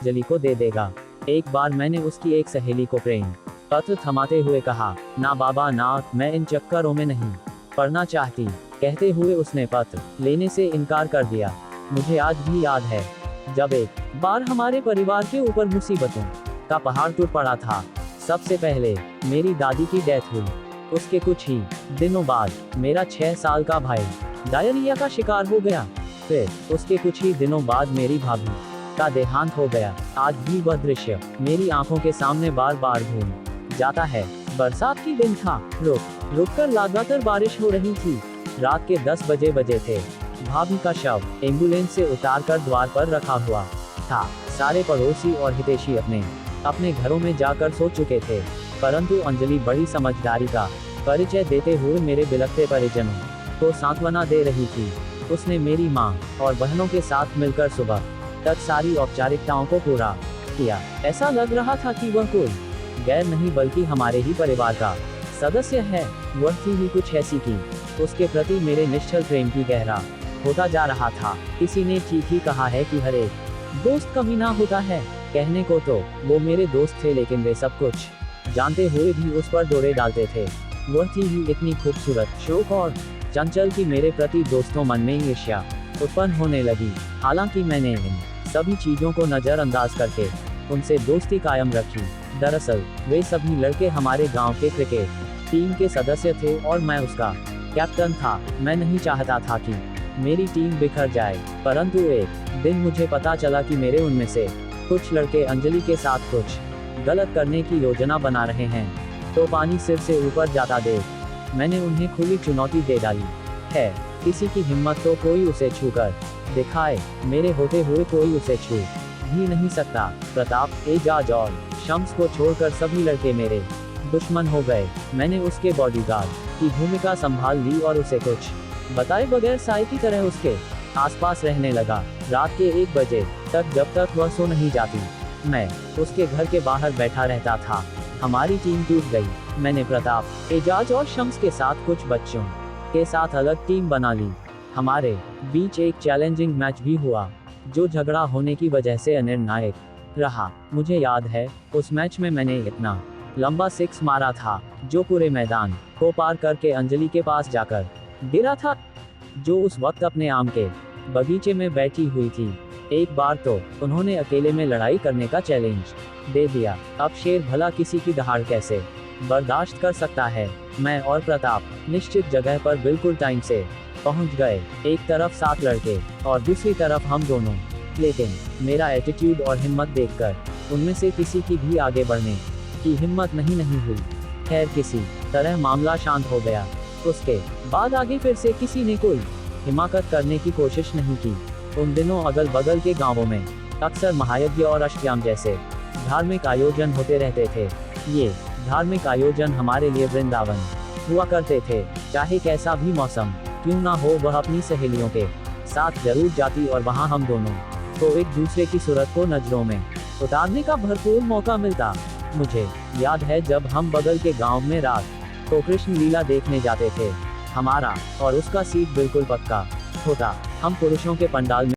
अंजलि को दे देगा। एक बार मैंने उसकी एक सहेली को प्रेम पत्र थमाते हुए कहा, ना बाबा ना, मैं इन चक्करों में नहीं पढ़ना चाहती। कहते हुए उसने पत्र लेने से इनकार कर दिया। मुझे आज भी याद है जब एक बार हमारे परिवार के ऊपर मुसीबतों का पहाड़ टूट पड़ा था। सबसे पहले मेरी दादी की डेथ हुई। उसके कुछ ही दिनों बाद मेरा 6 साल का भाई डायरिया का शिकार हो गया। फिर उसके कुछ ही दिनों बाद मेरी भाभी का देहांत हो गया। आज भी वह दृश्य मेरी आंखों के सामने बार बार घूम जाता है। बरसात की दिन था, रुक कर लगातार बारिश हो रही थी। रात के 10 बजे थे। भाभी का शव एम्बुलेंस से उतारकर द्वार पर रखा हुआ था। सारे पड़ोसी और हितैषी अपने घरों में जाकर सो चुके थे, परंतु अंजलि बड़ी समझदारी का परिचय देते हुए मेरे बिलखते परिजनों को सांत्वना दे रही थी। उसने मेरी मां और बहनों के साथ मिलकर सुबह तक सारी औपचारिकताओं को पूरा किया। ऐसा लग रहा था कि वह कोई गैर नहीं बल्कि हमारे ही परिवार का सदस्य है। वह थी ही कुछ ऐसी की उसके प्रति मेरे निश्चल प्रेम की गहरा होता जा रहा था। किसी ने ठीक ही कहा है कि हर एक दोस्त कमीना होता है। कहने को तो वो मेरे दोस्त थे, लेकिन वे सब कुछ जानते हुए भी उस पर डोरे डालते थे। वह थी ही इतनी खूबसूरत, शौक और चंचल की मेरे प्रति दोस्तों मन में ईर्ष्या उत्पन्न होने लगी। हालांकि मैंने इन सभी चीजों को नजरअंदाज करके उनसे दोस्ती कायम रखी। दरअसल वे सभी लड़के हमारे गांव के क्रिकेट टीम के सदस्य थे और मैं उसका कैप्टन था। मैं नहीं चाहता था कि मेरी टीम बिखर जाए, परंतु एक दिन मुझे पता चला कि मेरे उनमें से कुछ लड़के अंजलि के साथ कुछ गलत करने की योजना बना रहे हैं। तो पानी सिर से ऊपर जाता देख मैंने उन्हें खुली चुनौती दे डाली है। किसी की हिम्मत तो कोई उसे छूकर दिखाए, मेरे होते हुए कोई उसे छू भी नहीं सकता। प्रताप, एजाज और शम्स को छोड़कर सभी लड़के मेरे दुश्मन हो गए। मैंने उसके बॉडीगार्ड की भूमिका संभाल ली और उसे कुछ बताए बगैर साय की तरह उसके आसपास रहने लगा। रात के 1 बजे तक, जब तक वह सो नहीं जाती, मैं उसके घर के बाहर बैठा रहता था। हमारी टीम टूट गई। मैंने प्रताप, एजाज और शम्स के साथ कुछ बच्चों के साथ अलग टीम बना ली। हमारे बीच एक चैलेंजिंग मैच भी हुआ, जो झगड़ा होने की वजह से अनिर्णायक रहा। मुझे याद है उस मैच में मैंने इतना लंबा 6 मारा था जो पूरे मैदान को पार करके अंजलि के पास जाकर गिरा था, जो उस वक्त अपने आम के बगीचे में बैठी हुई थी। एक बार तो उन्होंने अकेले में लड़ाई करने का चैलेंज दे दिया। अब शेर भला किसी की दहाड़ कैसे बर्दाश्त कर सकता है। मैं और प्रताप निश्चित जगह पर बिल्कुल टाइम से पहुंच गए। एक तरफ 7 लड़के और दूसरी तरफ हम दोनों। लेकिन मेरा एटीट्यूड और हिम्मत देखकर उनमें से किसी की भी आगे बढ़ने की हिम्मत नहीं हुई। खैर, किसी तरह मामला शांत हो गया। उसके बाद आगे फिर से किसी ने कोई हिमाकत करने की कोशिश नहीं की। उन दिनों अगल बगल के गांवों में अक्सर महायज्ञ और अष्टयाम जैसे धार्मिक आयोजन होते रहते थे। ये धार्मिक आयोजन हमारे लिए वृंदावन हुआ करते थे। चाहे कैसा भी मौसम क्यों ना हो, वह अपनी सहेलियों के साथ जरूर जाती और वहां हम दोनों को एक दूसरे की सूरत को नजरों में उतारने का भरपूर मौका मिलता। मुझे याद है जब हम बगल के गांव में रात को कृष्ण लीला देखने जाते थे। हमारा और उसका सीट बिल्कुल पक्का होता। हम पुरुषों के पंडाल में